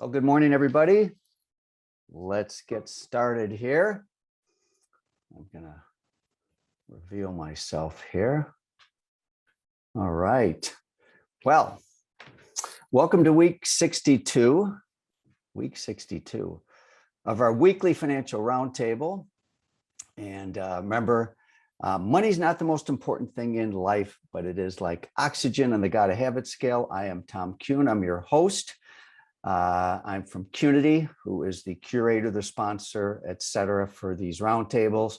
Well, good morning, everybody. Let's get started here. I'm gonna reveal myself here. All right. Well, welcome to week 62 of our weekly financial roundtable. And remember, money's not the most important thing in life, but it is like oxygen on the gotta have it scale. I am Tom Kuhn. I'm your host. I'm from Qnity, who is the curator, the sponsor, etc. for these roundtables.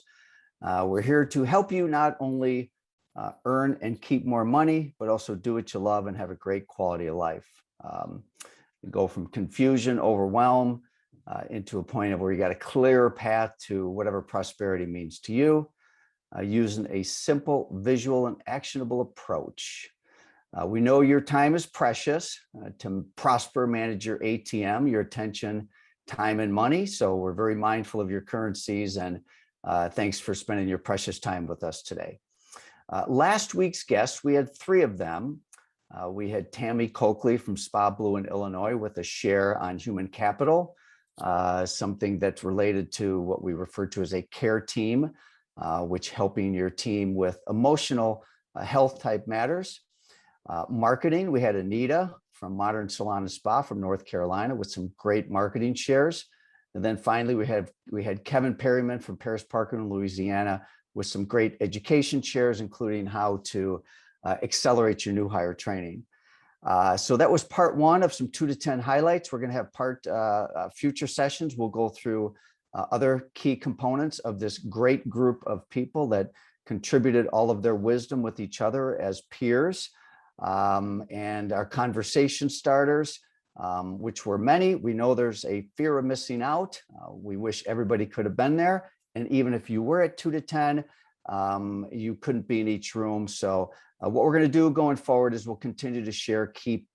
We're here to help you not only earn and keep more money, but also do what you love and have a great quality of life. Go from confusion, overwhelm, into a point of where you got a clearer path to whatever prosperity means to you, using a simple, visual, and actionable approach. We know your time is precious to prosper, manage your ATM, your attention, time, and money. So we're very mindful of your currencies, and thanks for spending your precious time with us today. Last week's guests, we had three of them. We had Tammy Coakley from Spa Blue in Illinois with a share on human capital, something that's related to what we refer to as a care team, which helping your team with emotional health type matters. Marketing, we had Anita from Modern Salon and Spa from North Carolina with some great marketing shares. And then finally, we had Kevin Perryman from Paris Parker in Louisiana with some great education shares, including how to accelerate your new hire training. So that was part one of some 2 to 10 highlights. We're going to have future sessions. We'll go through other key components of this great group of people that contributed all of their wisdom with each other as peers. And our conversation starters, which were many. We know there's a fear of missing out. We wish everybody could have been there. And even if you were at 2 to 10, you couldn't be in each room. So what we're going to do going forward is we'll continue to share key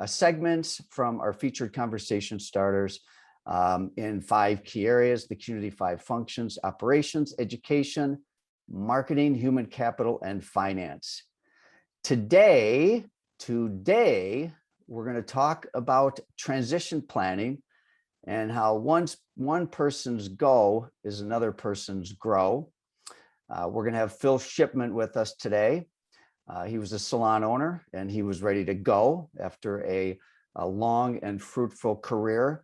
segments from our featured conversation starters in 5 key areas: the Qnity 5 functions: operations, education, marketing, human capital, and finance. Today, we're going to talk about transition planning and how one person's go is another person's grow. We're going to have Phil Shipman with us today. He was a salon owner and he was ready to go after a long and fruitful career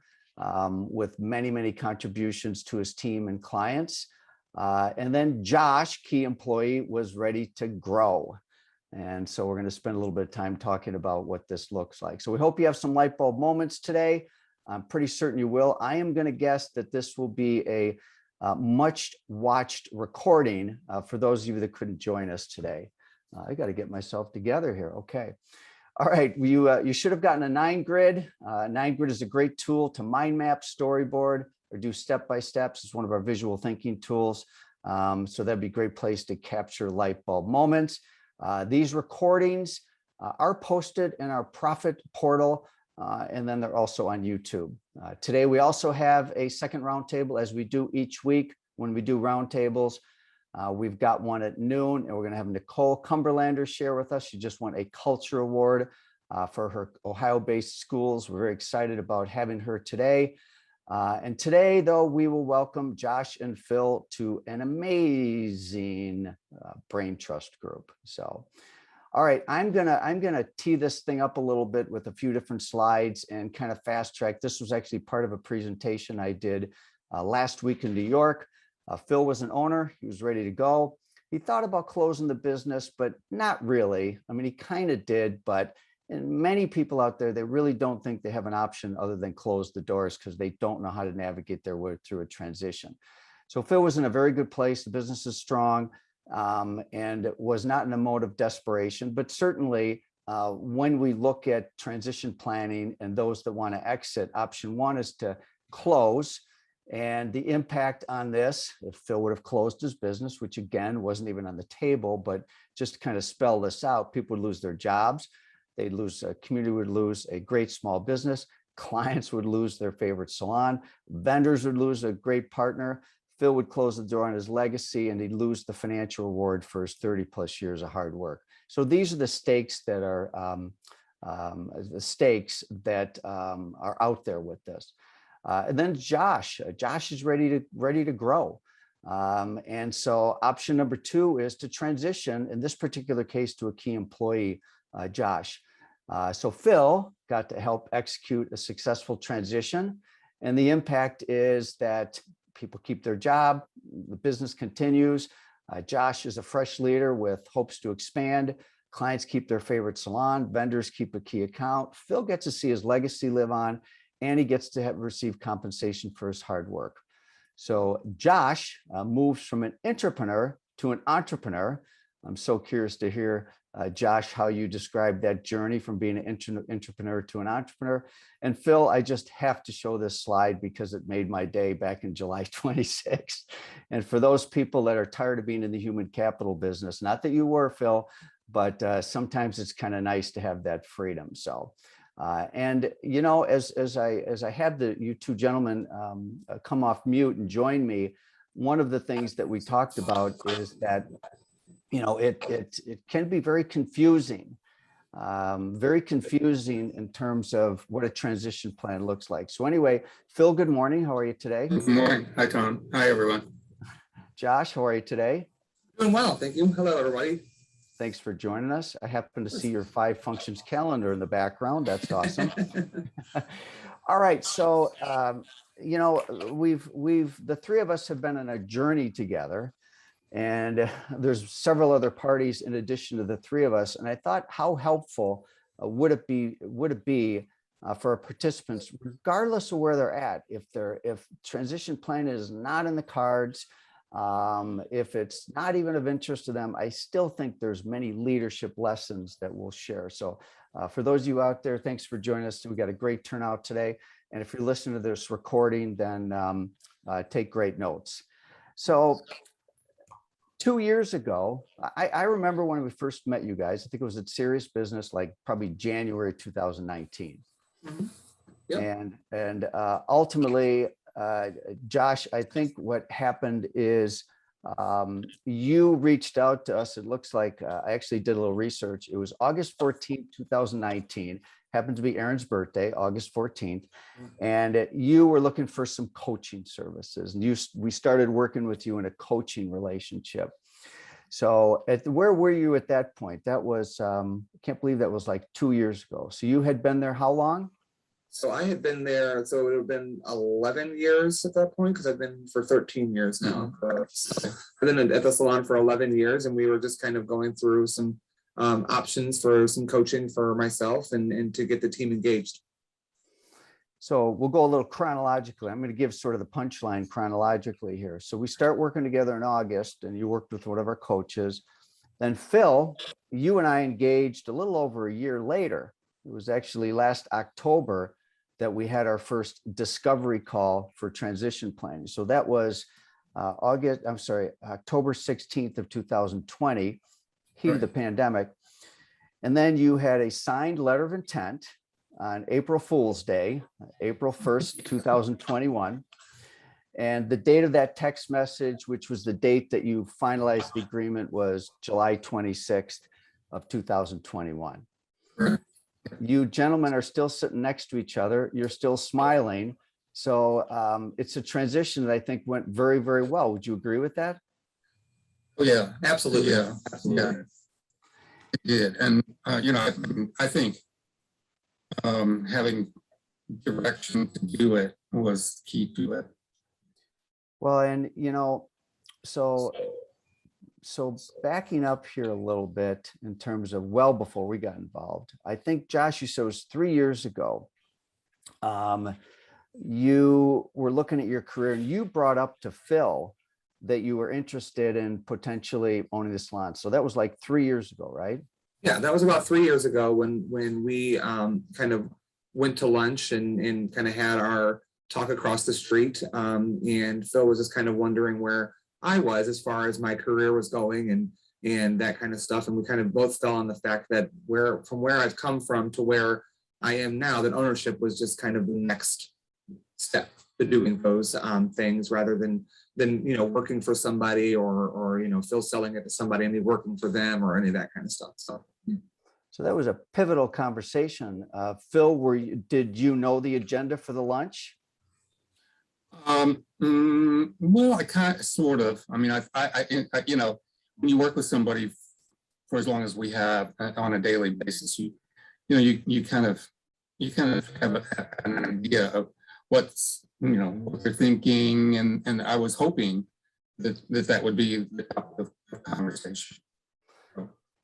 with many, many contributions to his team and clients. And then Josh, key employee, was ready to grow. And so we're going to spend a little bit of time talking about what this looks like. So we hope you have some light bulb moments today. I'm pretty certain you will. I am going to guess that this will be a much watched recording for those of you that couldn't join us today. I got to get myself together here. Okay. All right. You should have gotten a 9-grid. 9-grid is a great tool to mind map, storyboard, or do step-by-steps. It's one of our visual thinking tools. So that'd be a great place to capture light bulb moments. These recordings are posted in our Profit portal, and then they're also on YouTube. Today, we also have a second roundtable, as we do each week when we do roundtables. We've got one at noon, and we're going to have Nicole Cumberlander share with us. She just won a Culture Award for her Ohio-based schools. We're very excited about having her today. And today, though, we will welcome Josh and Phil to an amazing brain trust group. So, all right, I'm gonna tee this thing up a little bit with a few different slides and kind of fast track. This was actually part of a presentation I did last week in New York. Phil was an owner. He was ready to go. He thought about closing the business, but not really. I mean, he kind of did, but and many people out there, they really don't think they have an option other than close the doors because they don't know how to navigate their way through a transition. So Phil was in a very good place. The business is strong and was not in a mode of desperation. But certainly when we look at transition planning and those that want to exit, option one is to close. And the impact on this, if Phil would have closed his business, which again wasn't even on the table, but just to kind of spell this out, people would lose their jobs. They'd lose, a community would lose a great small business. Clients would lose their favorite salon. Vendors would lose a great partner. Phil would close the door on his legacy and he'd lose the financial reward for his 30+ years of hard work. So these are the stakes that are the stakes that are out there with this. And then Josh is ready to grow. And so option number 2 is to transition, in this particular case, to a key employee, Josh. So Phil got to help execute a successful transition. And the impact is that people keep their job, the business continues. Josh is a fresh leader with hopes to expand. Clients keep their favorite salon, vendors keep a key account. Phil gets to see his legacy live on, and he gets to receive compensation for his hard work. So Josh moves from an entrepreneur to an entrepreneur. I'm so curious to hear, Josh, how you describe that journey from being an entrepreneur to an entrepreneur. And Phil, I just have to show this slide because it made my day back in July 26th. And for those people that are tired of being in the human capital business, not that you were, Phil, but sometimes it's kind of nice to have that freedom. So, and you know, as I had you two gentlemen come off mute and join me, one of the things that we talked about is that, you know, it can be very confusing in terms of what a transition plan looks like. So anyway, Phil, good morning. How are you today? Good morning. Hi, Tom. Hi, everyone. Josh, how are you today? Doing well. Thank you. Hello, everybody. Thanks for joining us. I happen to see your 5 functions calendar in the background. That's awesome. All right. So, you know, the 3 of us have been on a journey together, and there's several other parties in addition to the 3 of us. And I thought, how helpful would it be for our participants, regardless of where they're at, if transition plan is not in the cards, if it's not even of interest to them, I still think there's many leadership lessons that we'll share. So for those of you out there, thanks for joining us. We got a great turnout today. And if you're listening to this recording, then take great notes. So 2 years ago, I remember when we first met you guys. I think it was at Serious Business, like probably January 2019. Mm-hmm. Yep. And ultimately, Josh, I think what happened is you reached out to us. It looks like I actually did a little research. It was August 14th, 2019. Happened to be Aaron's birthday, August 14th. And you were looking for some coaching services. And we started working with you in a coaching relationship. So where were you at that point? That was, I can't believe that was like 2 years ago. So you had been there how long? So I had been there, so it would have been 11 years at that point, because I've been for 13 years now. So I've been at the salon for 11 years, and we were just kind of going through some options for some coaching for myself and to get the team engaged. So we'll go a little chronologically. I'm going to give sort of the punchline chronologically here. So we start working together in August, and you worked with one of our coaches. Then Phil, you and I engaged a little over a year later. It was actually last October that we had our first discovery call for transition planning. So that was October 16th of 2020, heat of the pandemic. And then you had a signed letter of intent on April Fool's Day, April 1st, 2021. And the date of that text message, which was the date that you finalized the agreement, was July 26th of 2021. Right. You gentlemen are still sitting next to each other. You're still smiling. So it's a transition that I think went very, very well. Would you agree with that? Oh, yeah, absolutely. Yeah, absolutely. Yeah, it did. And, you know, I think having direction to do it was key to it. Well, and, you know, so backing up here a little bit in terms of well before we got involved, I think, Josh, you said it was 3 years ago. You were looking at your career and you brought up to Phil that you were interested in potentially owning the salon. So that was like 3 years ago, right? Yeah, that was about 3 years ago when we kind of went to lunch and kind of had our talk across the street. And Phil was just kind of wondering where I was as far as my career was going and that kind of stuff. And we kind of both fell on the fact that from where I've come from to where I am now, that ownership was just kind of the next step to doing those things rather than you know, working for somebody or you know, Phil selling it to somebody and me working for them or any of that kind of stuff. So that was a pivotal conversation. Phil, did you know the agenda for the lunch? Well, I kind of, sort of. I mean, you know, when you work with somebody for as long as we have on a daily basis, you know, you kind of have an idea of what's, you know, what they're thinking, and I was hoping that would be the topic of conversation.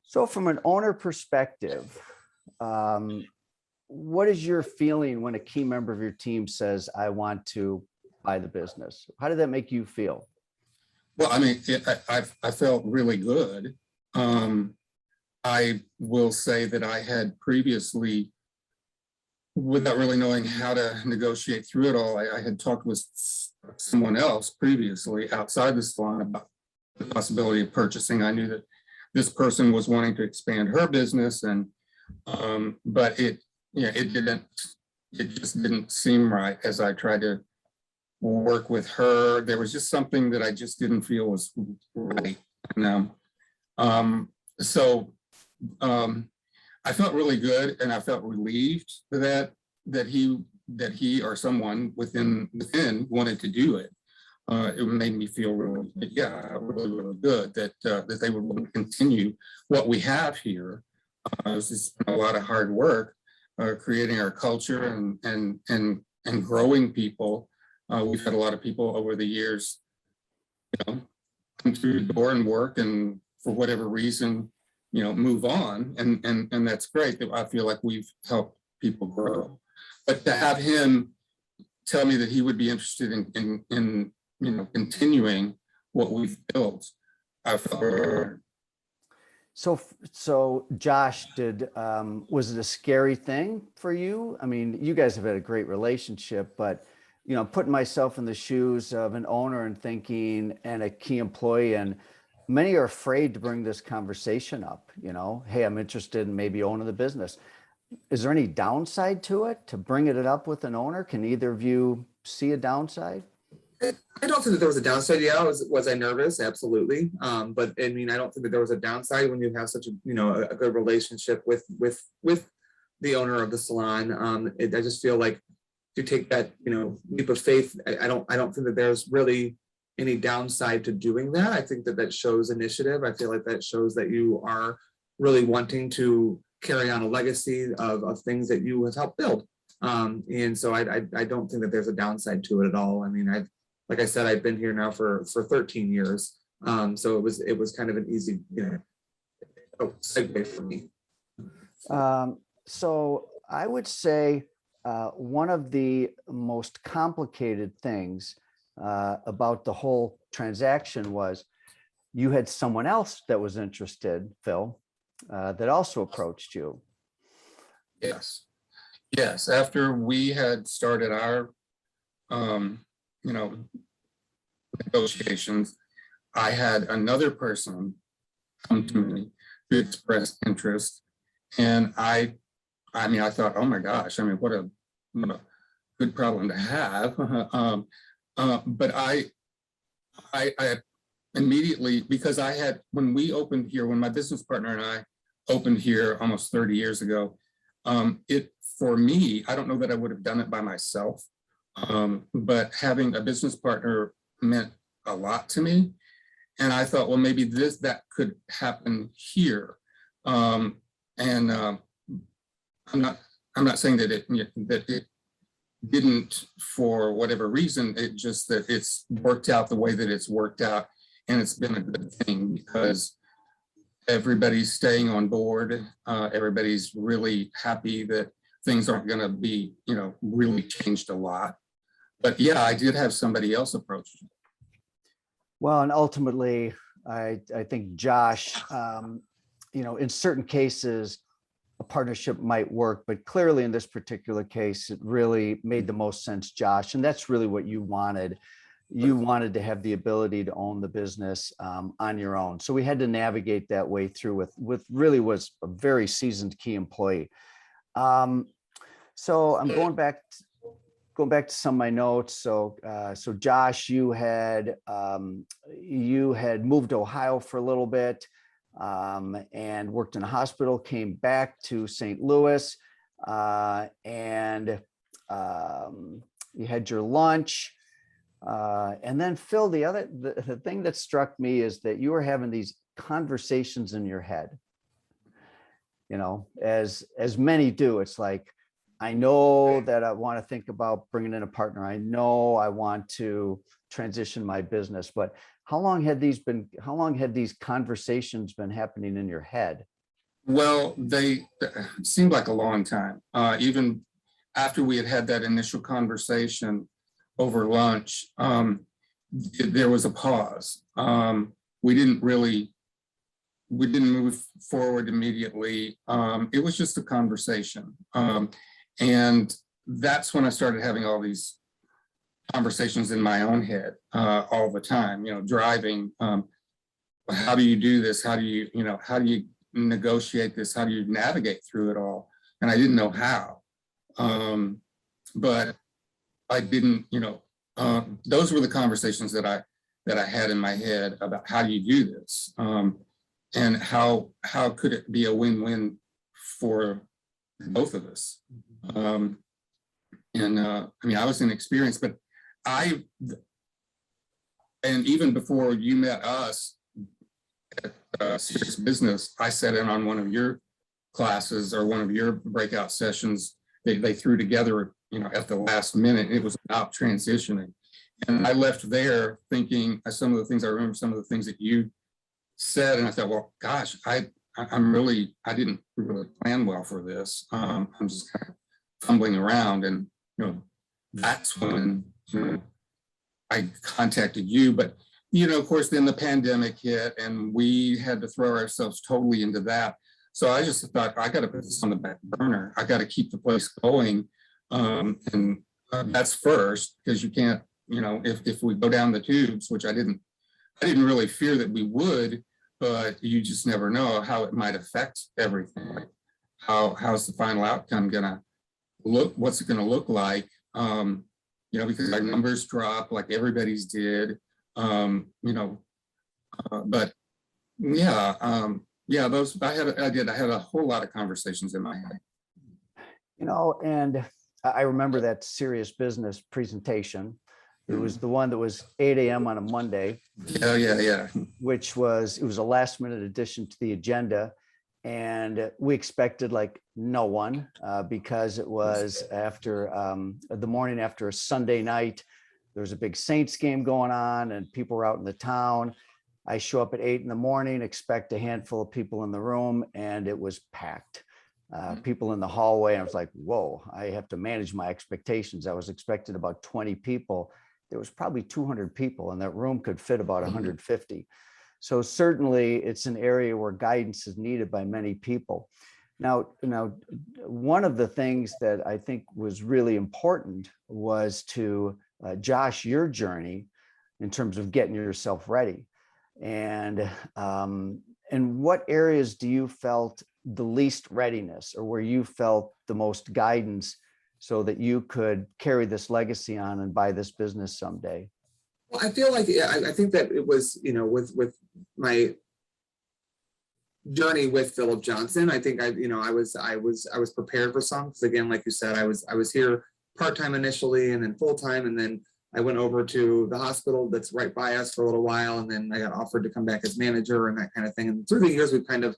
So from an owner perspective, what is your feeling when a key member of your team says, I want to buy the business? How did that make you feel? Well, I mean, I felt really good. I will say that I had previously, without really knowing how to negotiate through it all, I had talked with someone else previously outside the salon about the possibility of purchasing. I knew that this person was wanting to expand her business, and but it just didn't seem right as I tried to work with her. There was just something that I just didn't feel was right. And, I felt really good, and I felt relieved that he or someone within wanted to do it. It made me feel really good that they would want to continue what we have here. It's just a lot of hard work creating our culture and growing people. We've had a lot of people over the years, you know, come through the door and work, and for whatever reason, you know, move on, and that's great. I feel like we've helped people grow. But to have him tell me that he would be interested in you know, continuing what we've built, I felt. So Josh, was it a scary thing for you? I mean, you guys have had a great relationship, but you know, putting myself in the shoes of an owner and thinking, and a key employee, and many are afraid to bring this conversation up, you know, hey, I'm interested in maybe owning the business. Is there any downside to it, to bring it up with an owner? Can either of you see a downside? I don't think that there was a downside. Yeah, was I nervous? Absolutely. But I mean, I don't think that there was a downside when you have such a, you know, a good relationship with the owner of the salon. I just feel like if you take that, you know, leap of faith, I don't think that there's really any downside to doing that. I think that that shows initiative. I feel like that shows that you are really wanting to carry on a legacy of things that you have helped build. And so I don't think that there's a downside to it at all. I mean, like I said, I've been here now for 13 years. So it was kind of an easy, you know, segue for me. So I would say one of the most complicated things about the whole transaction was you had someone else that was interested, Phil, that also approached you. Yes. After we had started our, you know, negotiations, I had another person come to me to express interest, and I mean, I thought, oh my gosh, I mean, what a good problem to have. But I immediately, because I had, when we opened here, when my business partner and I opened here almost 30 years ago, for me, I don't know that I would have done it by myself, but having a business partner meant a lot to me. And I thought, well, maybe that could happen here. I'm not saying that it didn't for whatever reason. It just that it's worked out the way that it's worked out, and it's been a good thing because everybody's staying on board. Everybody's really happy that things aren't going to be, you know, really changed a lot. But yeah, I did have somebody else approach me. Well, and ultimately, I think Josh, you know, in certain cases, a partnership might work, but clearly in this particular case, it really made the most sense, Josh. And that's really what you wanted. You wanted to have the ability to own the business on your own. So we had to navigate that way through with really was a very seasoned key employee. So I'm going back to some of my notes. So Josh, you had moved to Ohio for a little bit. and worked in a hospital, came back to St. Louis, and you had your lunch. And then Phil, the thing that struck me is that you were having these conversations in your head, as many do. It's like, I know that I want to think about bringing in a partner. I know I want to transition my business, but how long had these conversations been happening in your head? Well, they seemed like a long time. Even after we had that initial conversation over lunch, there was a pause. We didn't move forward immediately. It was just a conversation. And that's when I started having all these conversations in my own head all the time, driving. How do you do this? How do you negotiate this? How do you navigate through it all? And I didn't know how. But I didn't, those were the conversations that I had in my head about how do you do this? And how could it be a win-win for both of us? I was inexperienced, but and even before you met us at Serious Business, I sat in on one of your classes or one of your breakout sessions. They threw together, at the last minute. It was about transitioning. And I left there thinking I remember some of the things that you said, and I thought, well, gosh, I didn't really plan well for this. I'm just kind of fumbling around, and that's when I contacted you. But of course, then the pandemic hit, and we had to throw ourselves totally into that. So I just thought, I got to put this on the back burner. I got to keep the place going, and that's first, because you can't, if we go down the tubes, which I didn't really fear that we would. But you just never know how it might affect everything. Like how's the final outcome gonna look? What's it gonna look like? Because our numbers drop like everybody's did. But those I had a whole lot of conversations in my head. And I remember that Serious Business presentation. It was the one that was 8 a.m. on a Monday. Yeah. It was a last minute addition to the agenda. And we expected like no one because it was after the morning after a Sunday night. There was a big Saints game going on and people were out in the town. I show up at 8 a.m, expect a handful of people in the room, and it was packed. People in the hallway. I was like, whoa, I have to manage my expectations. I was expecting about 20 people. There was probably 200 people, and that room could fit about 150. So certainly it's an area where guidance is needed by many people. Now, one of the things that I think was really important was to Josh, your journey in terms of getting yourself ready. And what areas do you felt the least readiness, or where you felt the most guidance so that you could carry this legacy on and buy this business someday? Well, I feel like, I think that it was, with my journey with Philip Johnson, I think I was prepared for some, because again, like you said, I was here part-time initially and then full-time. And then I went over to the hospital that's right by us for a little while. And then I got offered to come back as manager and that kind of thing. And through the years, we've kind of,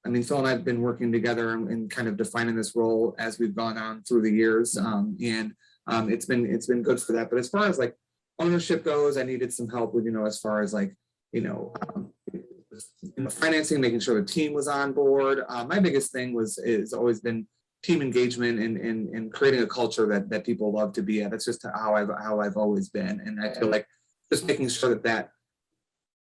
Phil and I have been working together and kind of defining this role as we've gone on through the years. It's been good for that. But as far as like ownership goes, I needed some help with, as far as like, financing, making sure the team was on board. My biggest thing is always been team engagement and creating a culture that people love to be at. That's just how I've always been. And I feel like just making sure that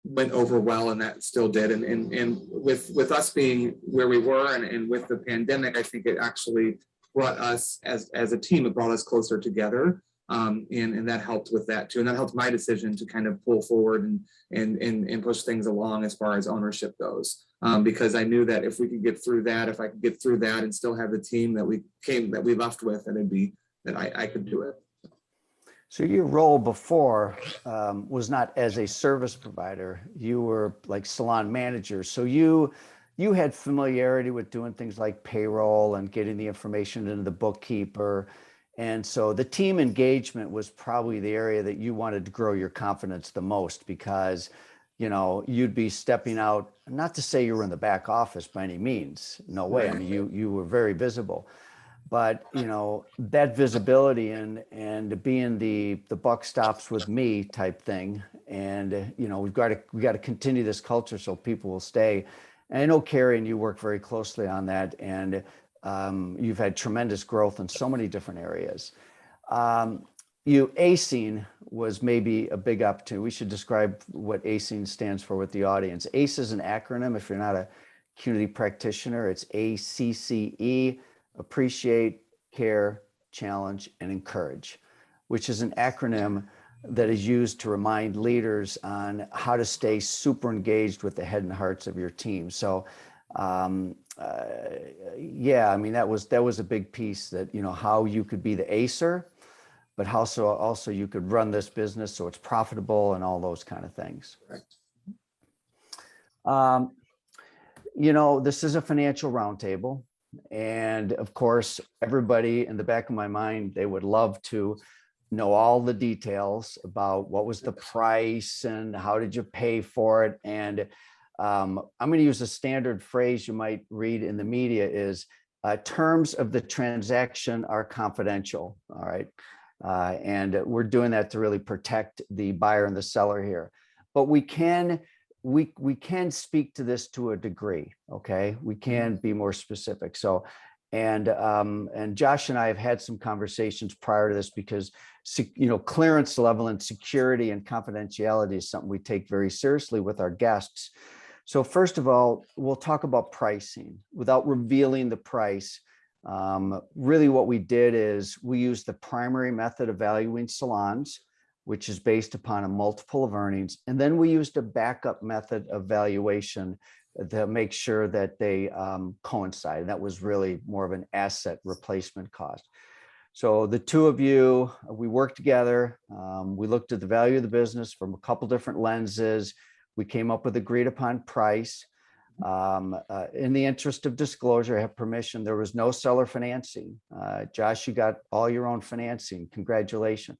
went over well, and that still did. And with us being where we were and with the pandemic, I think it actually brought us as a team, it brought us closer together. And that helped with that too. And that helped my decision to kind of pull forward and push things along as far as ownership goes. Because I knew that if we could get through that, if I could get through that and still have the team that we left with, that I could do it. So your role before was not as a service provider. You were like salon manager. So you had familiarity with doing things like payroll and getting the information into the bookkeeper. And so the team engagement was probably the area that you wanted to grow your confidence the most because, you know, you'd be stepping out, not to say you were in the back office by any means. No way. I mean, you were very visible. But you know that visibility and being the buck stops with me type thing, and you know we got to continue this culture so people will stay. And I know Carrie and you work very closely on that, and you've had tremendous growth in so many different areas. You ACing was maybe a big opportunity. We should describe what ACing stands for with the audience. ACE is an acronym. If you're not a Qnity practitioner, it's ACCE. Appreciate, care, challenge, and encourage, which is an acronym that is used to remind leaders on how to stay super engaged with the head and hearts of your team. So, yeah, I mean, that was a big piece that, you know, how you could be the acer, but how also you could run this business so it's profitable and all those kind of things. You know, this is a financial roundtable. And of course, everybody in the back of my mind, they would love to know all the details about what was the price and how did you pay for it. And I'm going to use a standard phrase you might read in the media is terms of the transaction are confidential. All right. And we're doing that to really protect the buyer and the seller here. But we can speak to this to a degree. Okay, we can be more specific. So, and Josh and I have had some conversations prior to this because, you know, clearance level and security and confidentiality is something we take very seriously with our guests. So first of all, we'll talk about pricing without revealing the price. Really what we did is we used the primary method of valuing salons, which is based upon a multiple of earnings. And then we used a backup method of valuation to make sure that they coincide. And that was really more of an asset replacement cost. So the two of you, we worked together. We looked at the value of the business from a couple different lenses. We came up with agreed upon price. In the interest of disclosure, I have permission. There was no seller financing. Josh, you got all your own financing. Congratulations.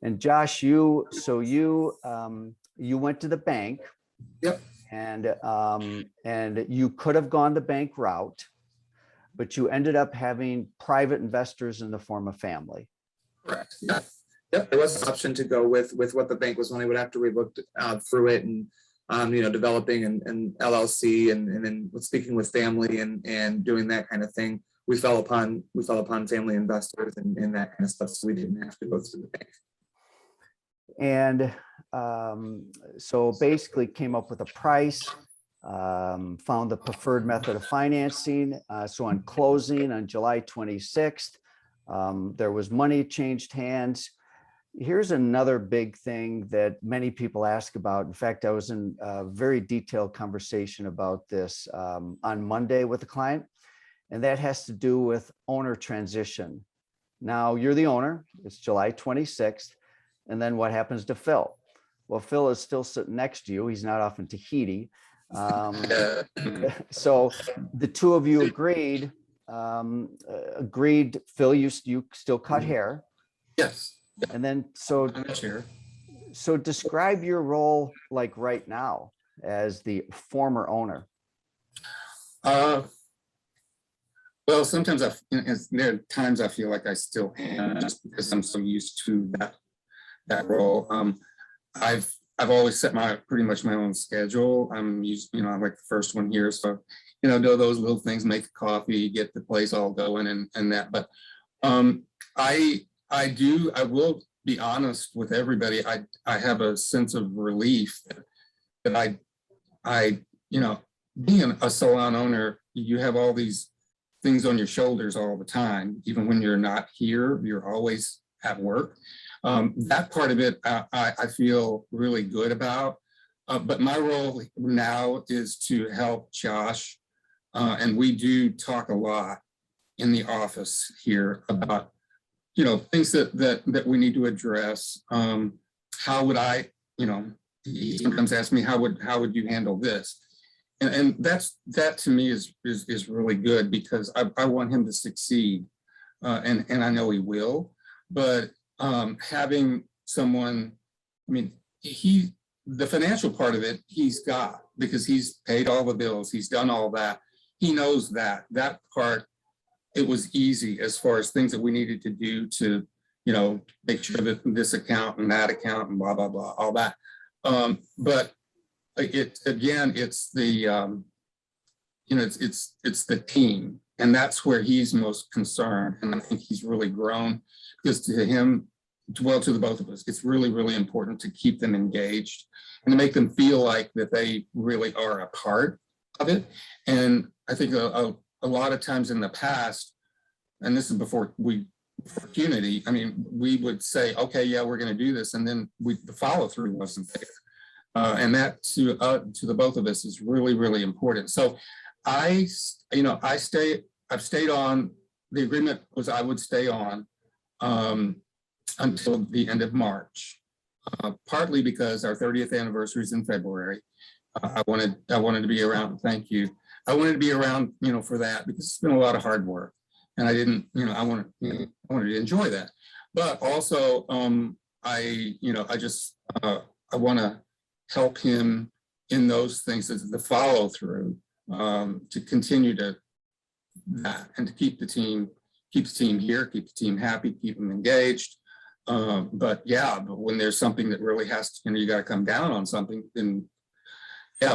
And Josh, you went to the bank. Yep. And you could have gone the bank route, but you ended up having private investors in the form of family. Correct. Yeah. Yep. There was an option to go with what the bank was wanting. We would have to relook through it and you know, developing an LLC and then speaking with family and doing that kind of thing. We fell upon family investors and that kind of stuff, so we didn't have to go through the bank. And so basically came up with a price, found the preferred method of financing. So on closing on July 26th, there was money changed hands. Here's another big thing that many people ask about. In fact, I was in a very detailed conversation about this on Monday with a client, and that has to do with owner transition. Now you're the owner, it's July 26th. And then what happens to Phil? Well, Phil is still sitting next to you. He's not off in Tahiti. So the two of you agreed, Phil, you still cut hair. Yes. And then, so describe your role like right now as the former owner. Well, sometimes there are times I feel like I still am, just because I'm so used to that role. I've always set pretty much my own schedule. I'm I'm like the first one here, so do those little things, make coffee, get the place all going, and that. But I will be honest with everybody. I have a sense of relief that I being a salon owner, you have all these things on your shoulders all the time. Even when you're not here, you're always at work. That part of it, I feel really good about. But my role now is to help Josh. And we do talk a lot in the office here about things that we need to address. How would I, he sometimes asks me, how would you handle this? And that to me is really good, because I want him to succeed, and I know he will. But having someone, I mean, the financial part of it he's got, because he's paid all the bills, he's done all that. He knows that part. It was easy as far as things that we needed to do to, make sure that this account and that account and blah blah blah, all that. But it's the it's the team, and that's where he's most concerned. And I think he's really grown, because to him, well, to the both of us, it's really, really important to keep them engaged and to make them feel like that they really are a part of it. And I think a lot of times in the past, and this is before Qnity, I mean, we would say, okay, yeah, we're going to do this, and then the follow through wasn't there. And that to the both of us is really, really important. So I've stayed on. The agreement was I would stay on until the end of March, partly because our 30th anniversary is in February. I wanted to be around. Thank you. I wanted to be around, for that, because it's been a lot of hard work, and I didn't, I wanted to enjoy that. But also, I want to help him in those things, as the follow through, to continue to that, and to keep the team here, keep the team happy, keep them engaged. But when there's something that really has to, you got to come down on something, then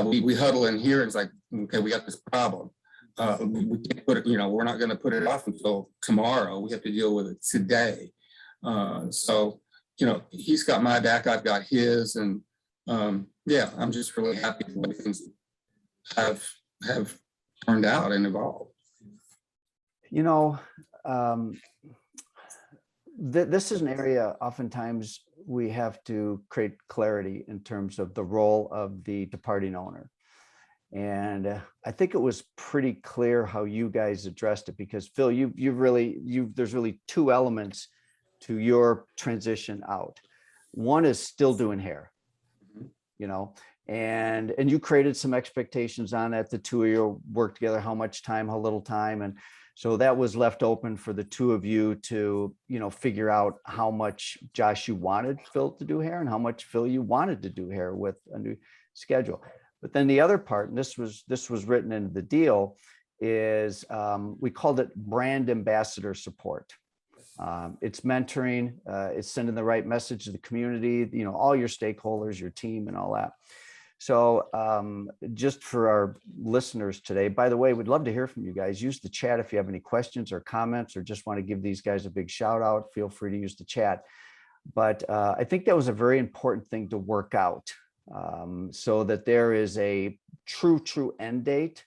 we huddle in here, and it's like, okay, we got this problem. We can't put it, we're not going to put it off until tomorrow. We have to deal with it today. So he's got my back, I've got his, and I'm just really happy the way things have turned out and evolved. This is an area oftentimes we have to create clarity in terms of the role of the departing owner. And I think it was pretty clear how you guys addressed it, because Phil, there's really two elements to your transition out. One is still doing hair, and you created some expectations on that. The two of you work together, how much time, how little time. And so that was left open for the two of you to, figure out how much, Josh, you wanted Phil to do hair, and how much, Phil, you wanted to do hair with a new schedule. But then the other part, and this was written into the deal, is we called it brand ambassador support. It's mentoring, it's sending the right message to the community, all your stakeholders, your team, and all that. So just for our listeners today, by the way, we'd love to hear from you guys. Use the chat if you have any questions or comments, or just want to give these guys a big shout out. Feel free to use the chat. But I think that was a very important thing to work out, so that there is a true end date,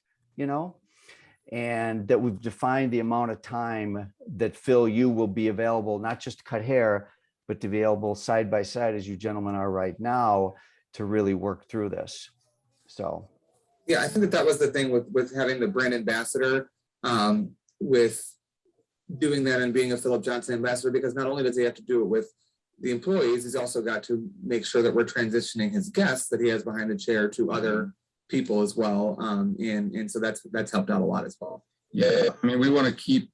and that we've defined the amount of time that Phil, you will be available, not just to cut hair, but to be available side by side, as you gentlemen are right now, to really work through this. So I think that was the thing with having the brand ambassador, with doing that and being a Philip Johnson ambassador, because not only does he have to do it with the employees, he's also got to make sure that we're transitioning his guests that he has behind the chair to other people as well. And so that's helped out a lot as well. Yeah, I mean, we want to keep,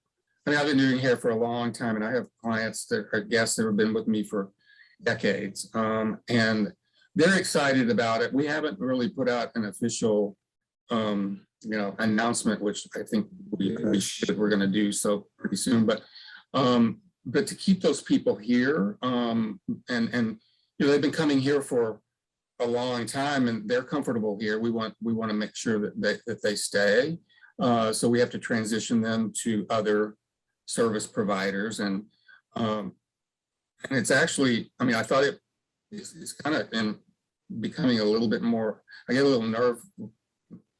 I've been doing hair for a long time, and I have clients that are guests that have been with me for decades. And they're excited about it. We haven't really put out an official, announcement, which I think we're going to do so pretty soon. But to keep those people here, and they've been coming here for a long time, and they're comfortable here. We want to make sure that they stay. So we have to transition them to other service providers, and it's actually, I thought it's kind of becoming a little bit more, I get a little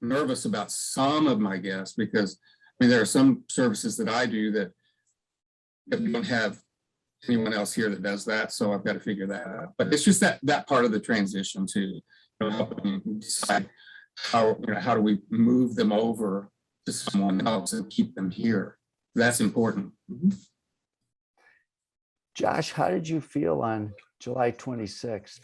nervous about some of my guests, because there are some services that I do that we don't have anyone else here that does that. So I've got to figure that out. But it's just that part of the transition to helping decide how do we move them over to someone else and keep them here. That's important. Josh, how did you feel on July 26th?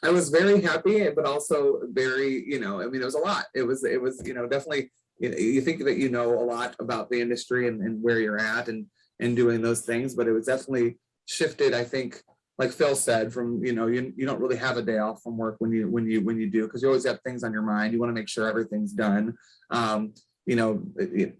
I was very happy, but also very, I mean, it was a lot. It was, definitely, you think that you know a lot about the industry and where you're at and doing those things, but it was definitely shifted, I think, like Phil said, from, you don't really have a day off from work when you do, because you always have things on your mind. You want to make sure everything's done.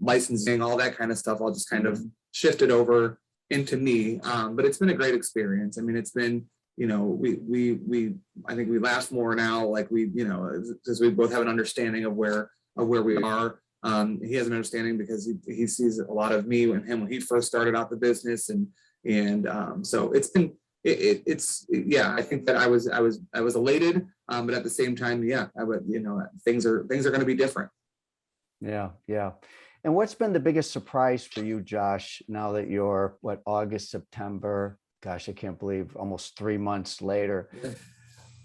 Licensing, all that kind of stuff, all just kind of shifted over into me. But it's been a great experience. I mean, it's been, I think we laugh more now, like because we both have an understanding of where we are. He has an understanding because he sees a lot of me and him when he first started out the business, and so it's been I think that I was elated, but at the same time, I would, things are going to be different. Yeah. And what's been the biggest surprise for you, Josh, now that you're August, September? Gosh, I can't believe almost 3 months later. Yeah.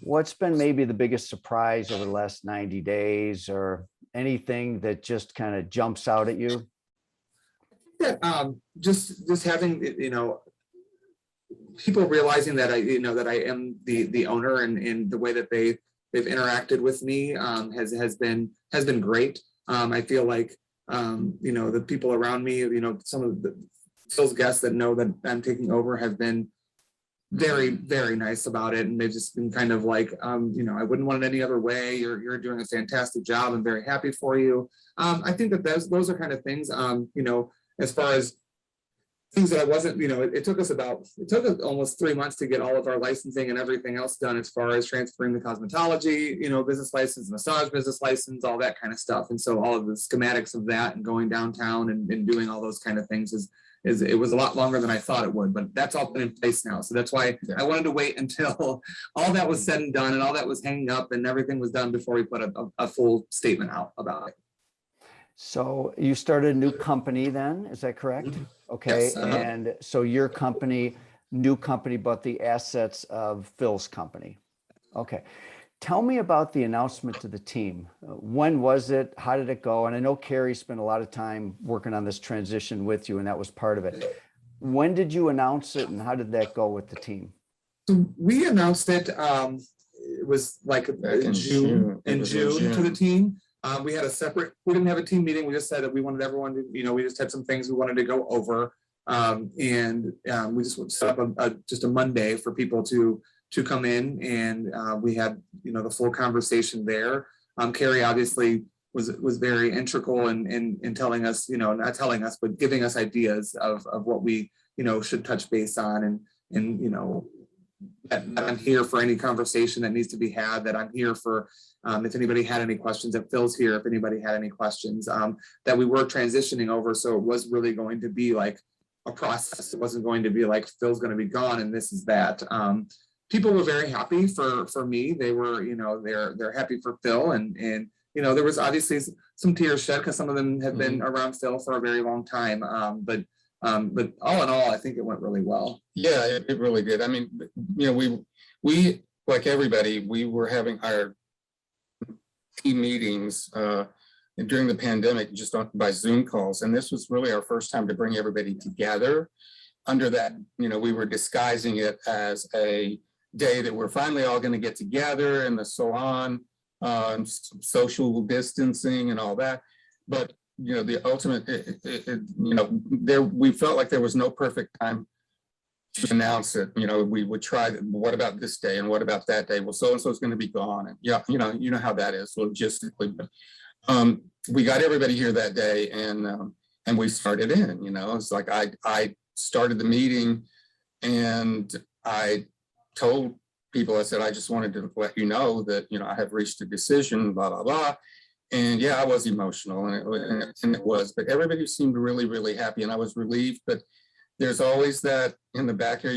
What's been maybe the biggest surprise over the last 90 days, or anything that just kind of jumps out at you? Yeah, just having, people realizing that I am the owner, and the way that they've interacted with me has been great. I feel like the people around me, some of the Phil's guests that know that I'm taking over have been very, very nice about it, and they've just been kind of like, I wouldn't want it any other way. You're doing a fantastic job. I'm very happy for you. I think that those are kind of things, as far as things that I wasn't, it took us almost 3 months to get all of our licensing and everything else done, as far as transferring the cosmetology, business license, massage business license, all that kind of stuff. And so all of the schematics of that and going downtown and doing all those kind of things it was a lot longer than I thought it would, but that's all been in place now. So that's why I wanted to wait until all that was said and done, and all that was hanging up and everything was done, before we put a full statement out about it. So you started a new company then, is that correct? Okay. Yes, And so your new company, but the assets of Phil's company. Okay. Tell me about the announcement to the team. When was it? How did it go? And I know Carrie spent a lot of time working on this transition with you, and that was part of it. When did you announce it, and how did that go with the team? So we announced it. It was like in June to the team. We had we didn't have a team meeting. We just said that we wanted everyone to, we just had some things we wanted to go over. And we just set up just a Monday for people to come in, and we had, the full conversation there. Carrie obviously was very integral in telling us, not telling us, but giving us ideas of what we, should touch base on, and that I'm here for any conversation that needs to be had, that I'm here for, if anybody had any questions, that Phil's here if anybody had any questions, that we were transitioning over. So it was really going to be like a process. It wasn't going to be like Phil's going to be gone and this is that. People were very happy for me. They were, they're happy for Phil, and there was obviously some tears shed because some of them have been around Phil for a very long time. But all in all, I think it went really well. Yeah, it really did. I mean, we like everybody, we were having our team meetings during the pandemic just by Zoom calls, and this was really our first time to bring everybody together. Under that, we were disguising it as a day that we're finally all going to get together in the salon, social distancing and all that. But the ultimate, we felt like there was no perfect time to announce it. We would try, what about this day and what about that day? Well, so and so is going to be gone, and you know how that is logistically. But we got everybody here that day, and we started in. It's like I started the meeting, and I told people, I said, I just wanted to let you know that I have reached a decision, blah blah blah. And yeah, I was emotional, and it was, but everybody seemed really, really happy, and I was relieved. But there's always that in the back of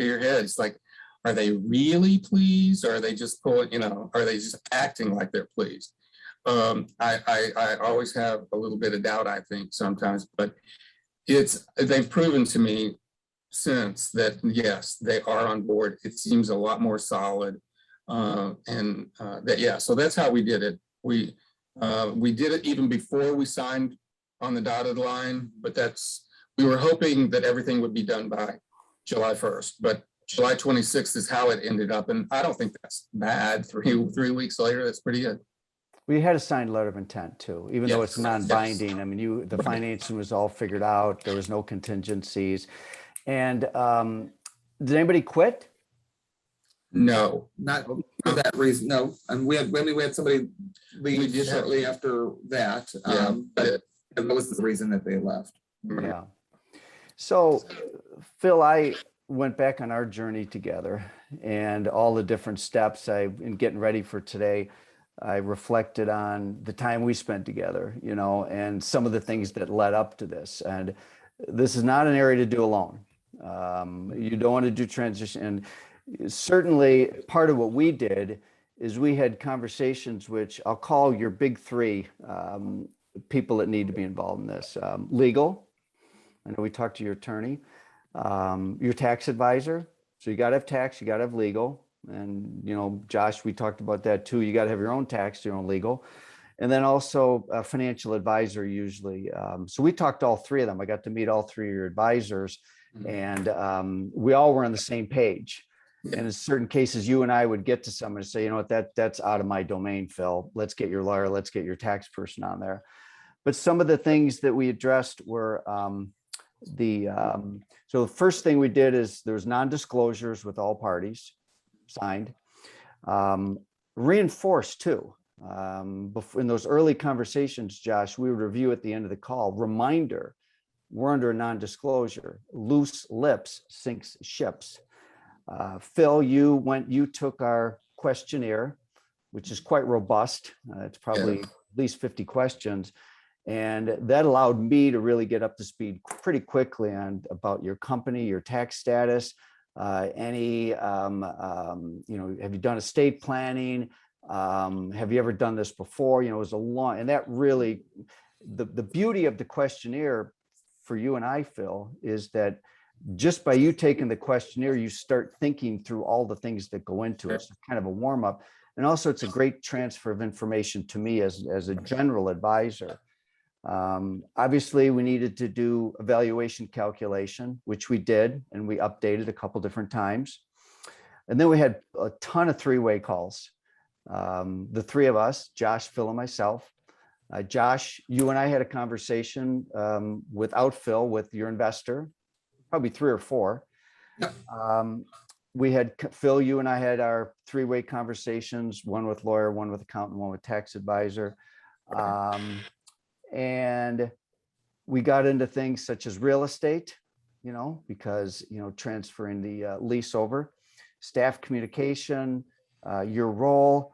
your head. It's like, are they really pleased, or are they just pulling? Are they just acting like they're pleased? I always have a little bit of doubt, I think, sometimes, but they've proven to me since that yes, they are on board. It seems a lot more solid, so that's how we did it. We did it even before we signed on the dotted line, but we were hoping that everything would be done by July 1st, but July 26th is how it ended up. And I don't think that's bad. Three weeks later, that's pretty good. We had a signed letter of intent too, even though it's Yes, non-binding. I mean, the financing was all figured out. There was no contingencies. And did anybody quit? No, Not for that reason, no. And we had somebody We leave did have- shortly after that. Yeah. But that was the reason that they left. Yeah. So, Phil, I went back on our journey together and all the different steps in getting ready for today. I reflected on the time we spent together, you know, and some of the things that led up to this. And this is not an area to do alone. You don't want to do transition. And certainly part of what we did is we had conversations, which I'll call your big three people that need to be involved in this. Legal. I know we talked to your attorney, your tax advisor. So you got to have tax, you got to have legal. And, you know, Josh, we talked about that too. You got to have your own tax, your own legal. And then also a financial advisor usually. So we talked to all three of them. I got to meet all three of your advisors, and we all were on the same page. And in certain cases, you and I would get to someone and say, you know what, that's out of my domain, Phil. Let's get your lawyer, let's get your tax person on there. But some of the things that we addressed were so the first thing we did is there was non-disclosures with all parties signed, reinforced too. In those early conversations, Josh, we would review at the end of the call, reminder, we're under a non-disclosure. Loose lips sinks ships. Phil, you took our questionnaire, which is quite robust. It's probably at least 50 questions. And that allowed me to really get up to speed pretty quickly about your company, your tax status, have you done estate planning? Have you ever done this before? You know, it was a long, and that really, the beauty of the questionnaire for you and I, Phil, is that just by you taking the questionnaire, you start thinking through all the things that go into it. It's kind of a warm up. And also it's a great transfer of information to me as a general advisor. Obviously we needed to do evaluation calculation, which we did, and we updated a couple different times. And then we had a ton of three-way calls. The three of us, Josh, Phil, and myself. Josh, you and I had a conversation without Phil with your investor, probably 3 or 4. Yep. We had Phil, you and I had our three-way conversations, one with lawyer, one with accountant, one with tax advisor. And we got into things such as real estate, you know, because, you know, transferring the lease over, staff communication, your role,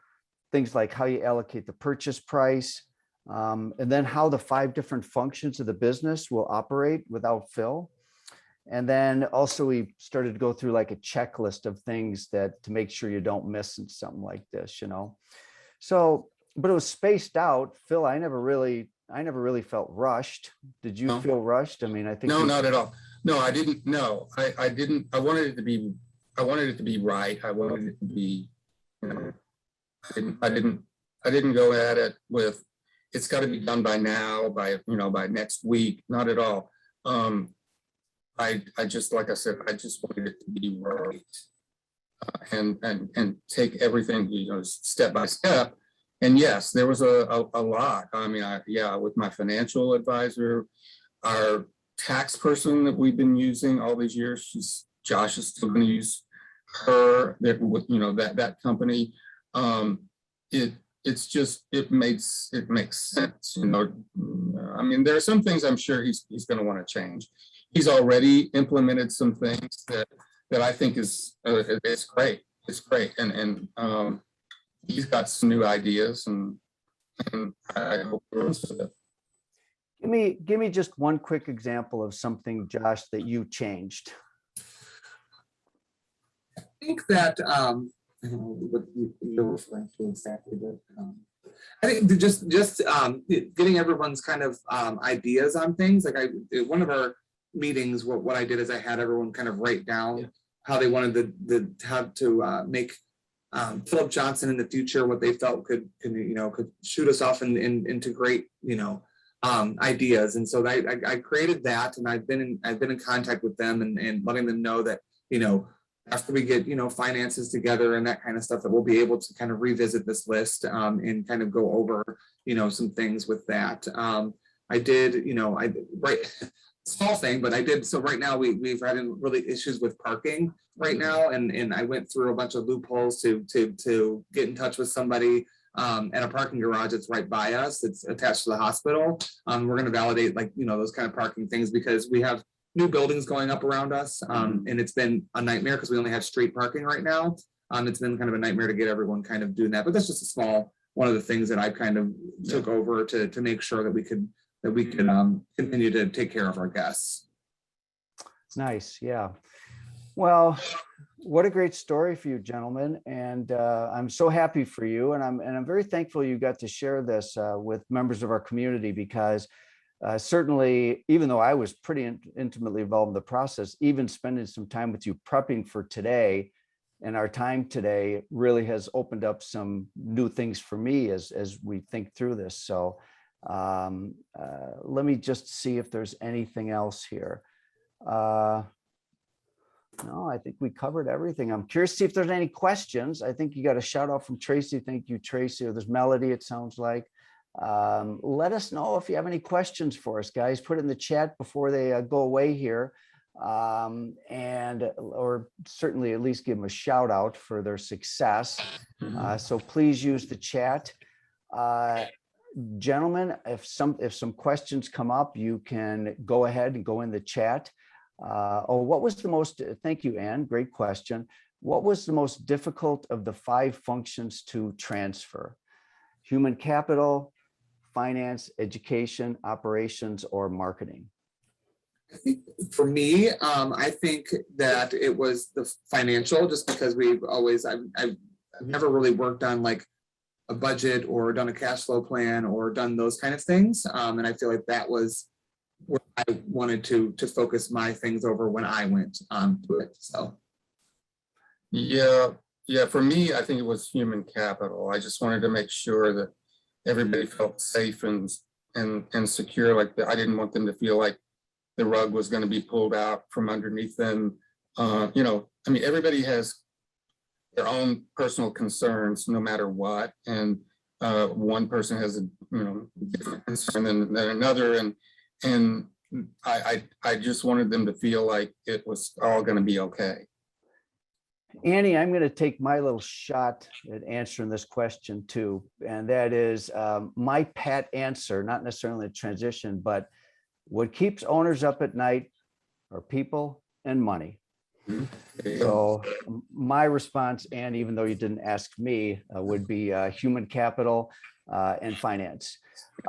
things like how you allocate the purchase price, and then how the 5 different functions of the business will operate without Phil. And then also we started to go through like a checklist of things that to make sure you don't miss something like this, you know. So, but it was spaced out. Phil, I never really felt rushed. Did you feel rushed? I mean, I think no, not at all. No, I didn't. No, I didn't. I wanted it to be right. I wanted it to be, you know, I didn't go at it with, it's got to be done by now, by next week. Not at all. I just, like I said, I just wanted it to be right, and take everything, you know, step by step. And yes, there was a lot. I mean, with my financial advisor, our tax person that we've been using all these years, Josh is still going to use her. That company. It makes sense. You know, I mean, there are some things I'm sure he's going to want to change. He's already implemented some things that I think is great. It's great, and he's got some new ideas, and I hope he runs with it. Give me just one quick example of something, Josh, that you changed. I think that I don't know what you're referring to exactly, but I think just getting everyone's kind of ideas on things. Like one of our meetings, what I did is I had everyone kind of write down how they wanted to make Philip Johnson in the future, what they felt could shoot us off into great, ideas. And so I created that, and I've been in contact with them and letting them know that, after we get, finances together and that kind of stuff, that we'll be able to kind of revisit this list and kind of go over, some things with that. I did, right, small thing, but I did. So right now we've had really issues with parking right now. And I went through a bunch of loopholes to get in touch with somebody at a parking garage that's right by us. It's attached to the hospital. We're going to validate those kind of parking things, because we have new buildings going up around us. And it's been a nightmare because we only have street parking right now. It's been kind of a nightmare to get everyone kind of doing that, but that's just a small, one of the things that I kind of took over to make sure that we could continue to take care of our guests. Nice. Yeah. Well, what a great story for you, gentlemen. And I'm so happy for you. And I'm very thankful you got to share this with members of our community, because certainly, even though I was pretty intimately involved in the process, even spending some time with you prepping for today and our time today really has opened up some new things for me as we think through this. So let me just see if there's anything else here. No, I think we covered everything. I'm curious to see if there's any questions. I think you got a shout out from Tracy. Thank you, Tracy. Or there's Melody, it sounds like. Let us know if you have any questions for us, guys. Put it in the chat before they go away here. Or certainly at least give them a shout out for their success. So please use the chat. Gentlemen, if some questions come up, you can go ahead and go in the chat. What was the most, thank you, Ann, great question. What was the most difficult of the 5 functions to transfer? Human capital, finance, education, operations, or marketing? I think for me, I think that it was the financial, just because I've never really worked on like a budget or done a cash flow plan or done those kind of things. And I feel like that was where I wanted to focus my things over when I went to it. So. Yeah. For me, I think it was human capital. I just wanted to make sure that everybody felt safe and secure. Like I didn't want them to feel like the rug was going to be pulled out from underneath them. Everybody has their own personal concerns, no matter what. And one person has a different concern than another. And I just wanted them to feel like it was all going to be okay. Annie, I'm going to take my little shot at answering this question too. And that is my pat answer, not necessarily a transition, but what keeps owners up at night are people and money. So my response, and even though you didn't ask me, would be human capital and finance.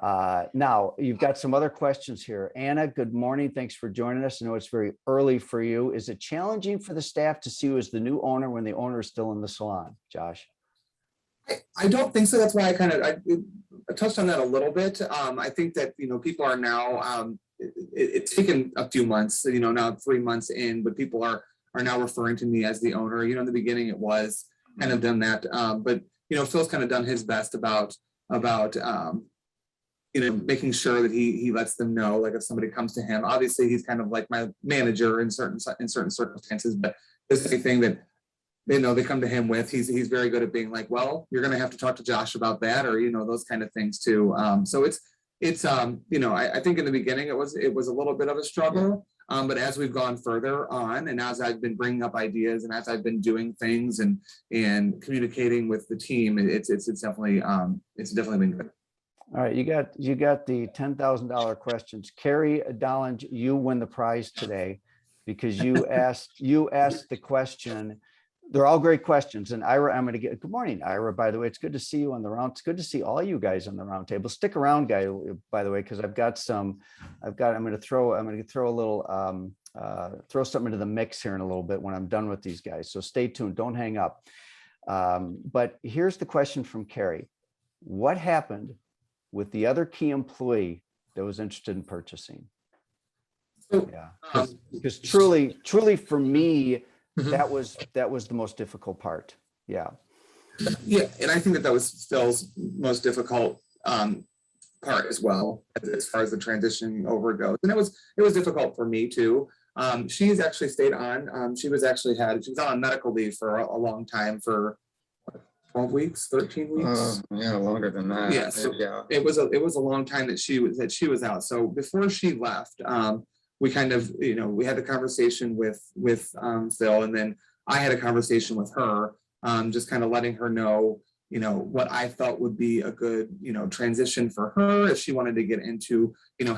Now, you've got some other questions here. Anna, good morning. Thanks for joining us. I know it's very early for you. Is it challenging for the staff to see you as the new owner when the owner is still in the salon? Josh? I don't think so. That's why I touched on that a little bit. I think that, people are now, it's taken a few months, now 3 months in, but people are now referring to me as the owner. In the beginning it was kind of done that. But, Phil's kind of done his best about making sure that he lets them know, like if somebody comes to him, obviously he's kind of like my manager in certain circumstances, but this is the thing that they come to him with, he's very good at being like, well, you're going to have to talk to Josh about that, or, those kind of things too. So it's I think in the beginning it was a little bit of a struggle. But as we've gone further on, and as I've been bringing up ideas, and as I've been doing things and communicating with the team, it's definitely been good. All right, you got the $10,000 questions. Carrie Dolland, you win the prize today because you asked the question. They're all great questions. And Ira, I'm going to get, good morning, Ira, by the way. It's good to see you on the round. It's good to see all you guys on the round table. Stick around, guy, by the way, because I'm going to throw a little, throw something into the mix here in a little bit when I'm done with these guys. So stay tuned. Don't hang up. But here's the question from Carrie. What happened with the other key employee that was interested in purchasing? Yeah, because truly for me, that was the most difficult part. Yeah. Yeah, and I think that was Phil's most difficult part as well, as far as the transition over goes. And it was difficult for me too. She's actually stayed on. She was on medical leave for a long time, for 12 weeks, 13 weeks. Yeah, longer than that. Yeah, so Yeah. it was a long time that she was out. So before she left, we kind of, we had the conversation with Phil, and then I had a conversation with her, just kind of letting her know, what I felt would be a good, transition for her if she wanted to get into,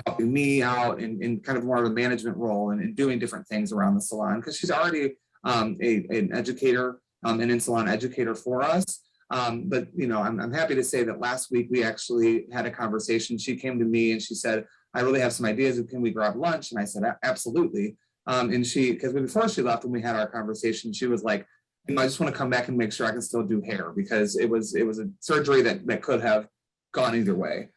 helping me out in kind of more of a management role and doing different things around the salon, because she's already an educator, an in-salon educator for us. But I'm happy to say that last week we actually had a conversation. She came to me and she said, I really have some ideas. Can we grab lunch? And I said, absolutely. And because before she left, when we had our conversation, she was like, I just want to come back and make sure I can still do hair, because it was a surgery that could have gone either way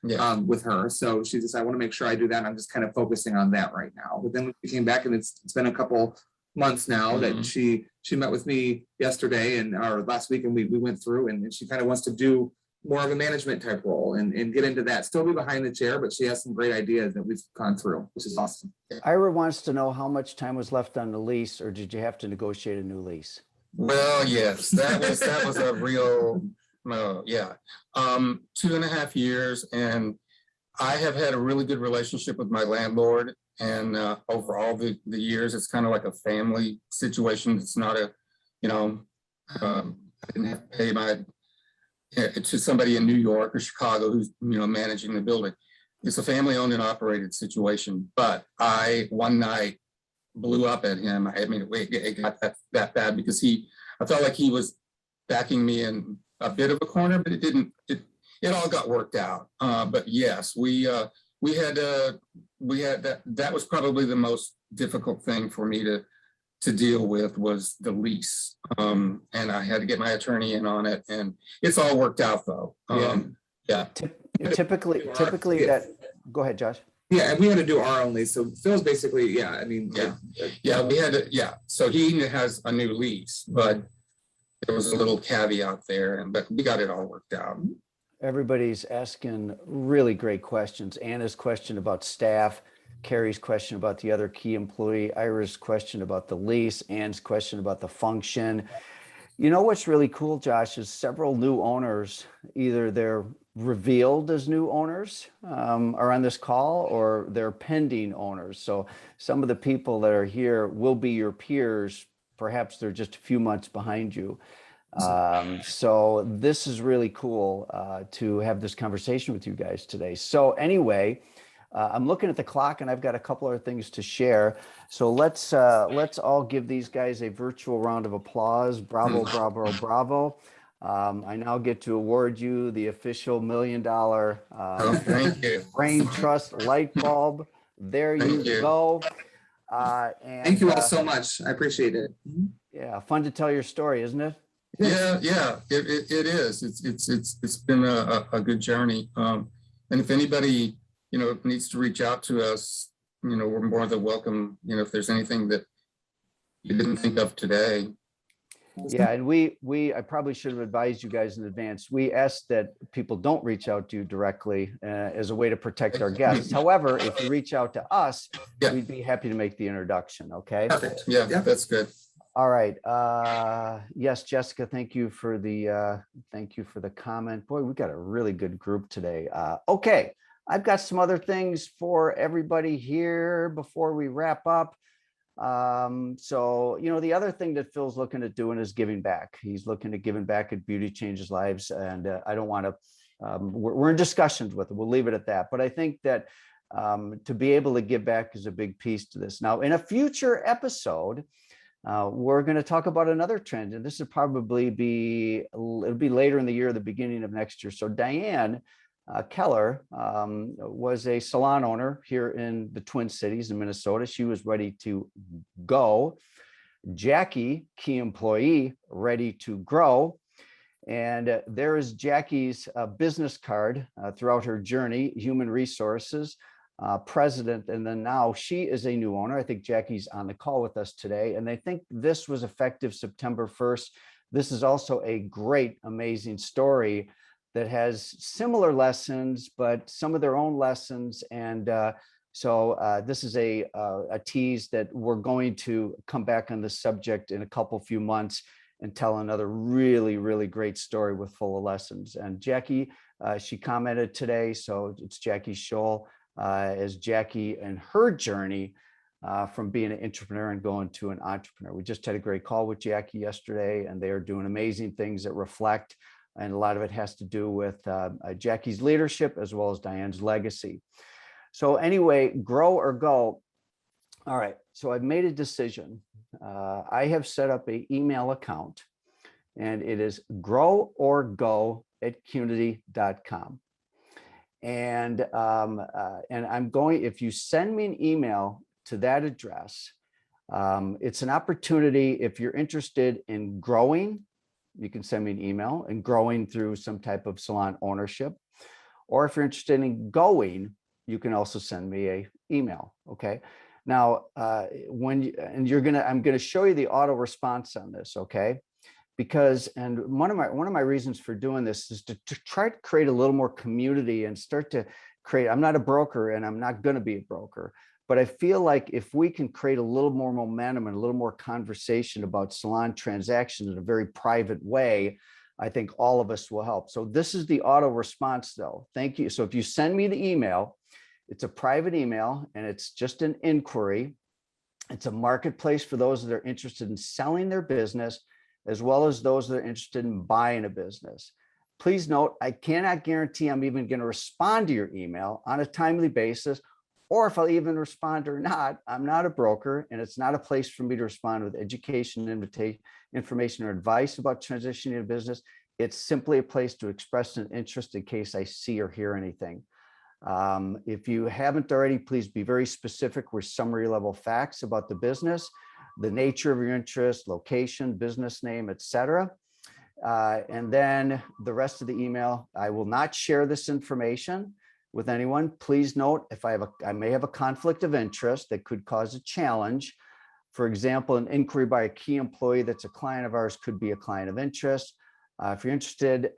with her. So she just, I want to make sure I do that. And I'm just kind of focusing on that right now. But then we came back, and it's been a couple months now that she met with me yesterday or last week, and we went through, and she kind of wants to do more of a management type role and get into that, still be behind the chair, but she has some great ideas that we've gone through, which is awesome. Ira wants to know how much time was left on the lease, or did you have to negotiate a new lease? Well, yes, that was a real, 2.5 years. And I have had a really good relationship with my landlord. And over all the years, it's kind of like a family situation. It's not I didn't have to pay to somebody in New York or Chicago who's, managing the building. It's a family owned and operated situation. But one night, blew up at him. It got that bad because I felt like he was backing me in a bit of a corner, but it didn't. It all got worked out. But yes, we had that. That was probably the most difficult thing for me to deal with, was the lease. And I had to get my attorney in on it, and it's all worked out though. Typically that. Go ahead, Josh. Yeah, and we had to do our own lease. So Phil's basically, we had to. So he has a new lease, but there was a little caveat there, but we got it all worked out. Everybody's asking really great questions. Anna's question about staff, Carrie's question about the other key employee, Ira's question about the lease, Ann's question about the function. What's really cool, Josh, is several new owners, either they're revealed as new owners are on this call, or they're pending owners. So some of the people that are here will be your peers. Perhaps they're just a few months behind you. So this is really cool to have this conversation with you guys today. So anyway, I'm looking at the clock, and I've got a couple other things to share. So let's all give these guys a virtual round of applause. Bravo, bravo, bravo. I now get to award you the official $1 million Thank you. Brain Trust light bulb. There you go. And thank you all so much. I appreciate it. Yeah, fun to tell your story, isn't it? Yeah, it is. It's been a good journey. And if anybody needs to reach out to us, we're more than welcome. If there's anything that you didn't think of today. Yeah, and I probably should have advised you guys in advance. We ask that people don't reach out to you directly as a way to protect our guests. However, if you reach out to us, we'd be happy to make the introduction. Okay. Perfect. Yeah, that's good. All right. Yes, Jessica, thank you for the comment. Boy, we got a really good group today. Okay, I've got some other things for everybody here before we wrap up. So, the other thing that Phil's looking at doing is giving back. He's looking at giving back at Beauty Changes Lives. And I don't want to, we're in discussions with it. We'll leave it at that. But I think that to be able to give back is a big piece to this. Now, in a future episode, we're going to talk about another trend, and this will probably it'll be later in the year, the beginning of next year. So Diane Keller was a salon owner here in the Twin Cities in Minnesota. She was ready to go. Jackie, key employee, ready to grow. And there is Jackie's business card throughout her journey, human resources, president, and then now she is a new owner. I think Jackie's on the call with us today, and I think this was effective September 1st. This is also a great, amazing story that has similar lessons, but some of their own lessons. And so this is a tease that we're going to come back on the subject in a few months and tell another really, really great story with full of lessons. And Jackie, she commented today, so it's Jackie Scholl, as Jackie and her journey from being an entrepreneur and going to an entrepreneur. We just had a great call with Jackie yesterday, and they are doing amazing things that reflect, and a lot of it has to do with Jackie's leadership as well as Diane's legacy. So anyway, grow or go. All right, so I've made a decision. I have set up an email account, and it is groworgo@qnity.com. And I'm going, if you send me an email to that address, it's an opportunity. If you're interested in growing, you can send me an email and growing through some type of salon ownership. Or if you're interested in going, you can also send me an email. Okay. Now, I'm going to show you the auto response on this. Okay. Because, and one of my reasons for doing this is to try to create a little more community and start to create, I'm not a broker and I'm not going to be a broker, but I feel like if we can create a little more momentum and a little more conversation about salon transactions in a very private way, I think all of us will help. So this is the auto response though. Thank you. So if you send me the email, it's a private email and it's just an inquiry. It's a marketplace for those that are interested in selling their business, as well as those that are interested in buying a business. Please note, I cannot guarantee I'm even going to respond to your email on a timely basis, or if I'll even respond or not. I'm not a broker, and it's not a place for me to respond with education, information, or advice about transitioning a business. It's simply a place to express an interest in case I see or hear anything. If you haven't already, please be very specific with summary level facts about the business, the nature of your interest, location, business name, etc. And then the rest of the email, I will not share this information with anyone. Please note, if I may have a conflict of interest that could cause a challenge. For example, an inquiry by a key employee that's a client of ours could be a client of interest. If you're interested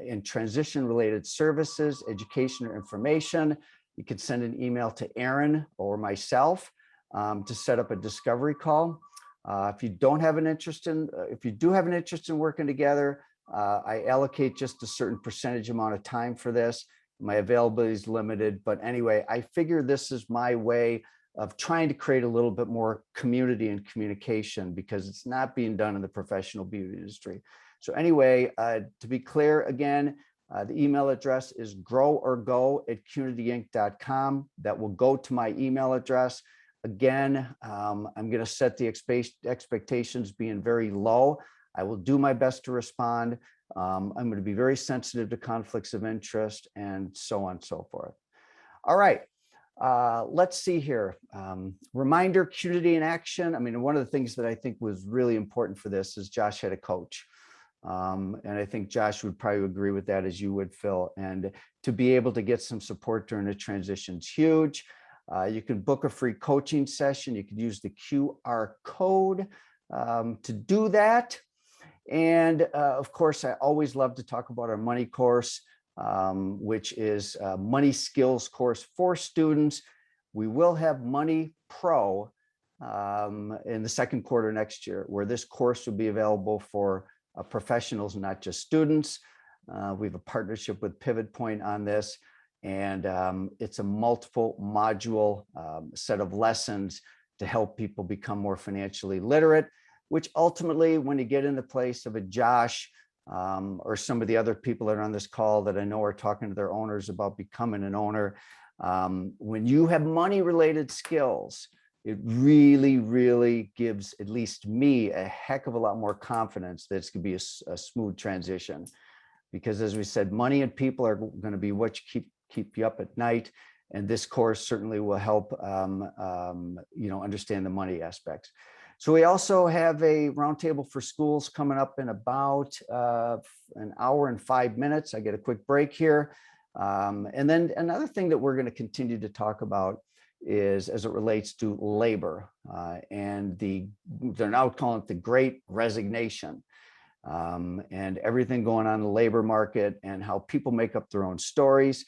in transition-related services, education, or information, you can send an email to Aaron or myself to set up a discovery call. If you do have an interest in working together, I allocate just a certain percentage amount of time for this. My availability is limited, but anyway, I figure this is my way of trying to create a little bit more community and communication, because it's not being done in the professional beauty industry. So anyway, to be clear again, the email address is groworgo@qnityinc.com. That will go to my email address. Again, I'm going to set the expectations being very low. I will do my best to respond. I'm going to be very sensitive to conflicts of interest and so on and so forth. All right. Let's see here. Reminder, Qnity in action. I mean, one of the things that I think was really important for this is Josh had a coach. And I think Josh would probably agree with that, as you would, Phil. And to be able to get some support during the transition is huge. You can book a free coaching session. You can use the QR code to do that. And of course, I always love to talk about our money course, which is a money skills course for students. We will have Money Pro in the second quarter next year, where this course will be available for professionals, not just students. We have a partnership with Pivot Point on this, and it's a multiple module set of lessons to help people become more financially literate, which ultimately, when you get in the place of a Josh or some of the other people that are on this call that I know are talking to their owners about becoming an owner, when you have money related skills, it really, really gives at least me a heck of a lot more confidence that it's going to be a smooth transition. Because as we said, money and people are going to be what keep you up at night. And this course certainly will help understand the money aspects. So we also have a roundtable for schools coming up in about an hour and 5 minutes. I get a quick break here. And then another thing that we're going to continue to talk about is as it relates to labor and they're now calling it the Great Resignation. and everything going on in the labor market and how people make up their own stories.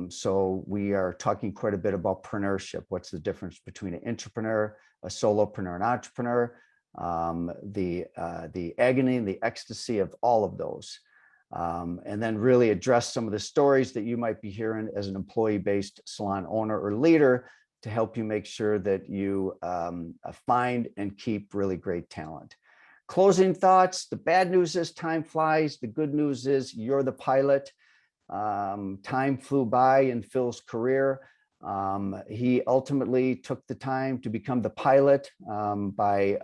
So we are talking quite a bit about preneurship. What's the difference between an entrepreneur, a solopreneur, an entrepreneur, the agony and the ecstasy of all of those. And then really address some of the stories that you might be hearing as an employee-based salon owner or leader to help you make sure that you find and keep really great talent. Closing thoughts. The bad news is time flies. The good news is you're the pilot. Time flew by in Phil's career. He ultimately took the time to become the pilot by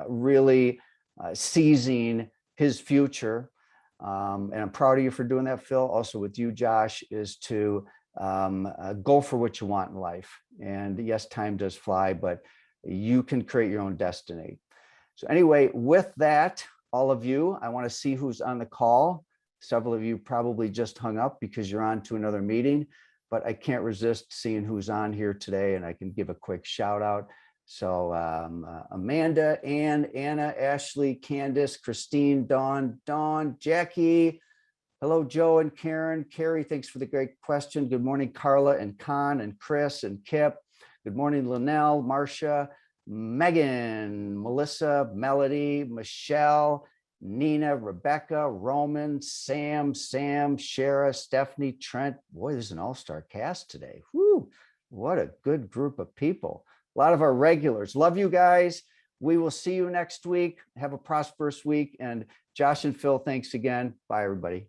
really seizing his future. And I'm proud of you for doing that, Phil. Also with you, Josh, is to go for what you want in life. And yes, time does fly, but you can create your own destiny. So anyway, with that, all of you, I want to see who's on the call. Several of you probably just hung up because you're on to another meeting, but I can't resist seeing who's on here today, and I can give a quick shout out. So Amanda, Ann, Anna, Ashley, Candace, Christine, Dawn, Jackie. Hello, Joe and Karen. Carrie, thanks for the great question. Good morning, Carla and Con and Chris and Kip. Good morning, Linnell, Marcia, Megan, Melissa, Melody, Michelle, Nina, Rebecca, Roman, Sam, Shara, Stephanie, Trent. Boy, there's an all-star cast today. Whew, what a good group of people. A lot of our regulars. Love you guys. We will see you next week. Have a prosperous week. And Josh and Phil, thanks again. Bye, everybody.